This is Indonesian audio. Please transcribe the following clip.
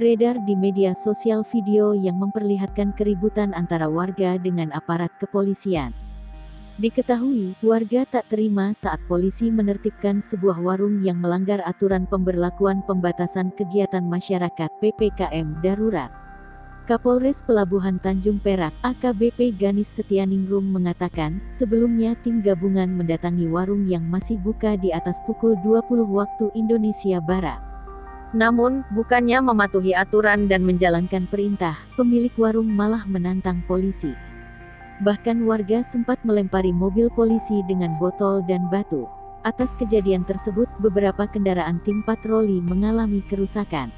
Beredar di media sosial video yang memperlihatkan keributan antara warga dengan aparat kepolisian. Diketahui, warga tak terima saat polisi menertibkan sebuah warung yang melanggar aturan pemberlakuan pembatasan kegiatan masyarakat (PPKM) darurat. Kapolres Pelabuhan Tanjung Perak, AKBP Ganis Setianingrum mengatakan, sebelumnya tim gabungan mendatangi warung yang masih buka di atas pukul 20 waktu Indonesia Barat. Namun, bukannya mematuhi aturan dan menjalankan perintah, pemilik warung malah menantang polisi. Bahkan warga sempat melempari mobil polisi dengan botol dan batu. Atas kejadian tersebut, beberapa kendaraan tim patroli mengalami kerusakan.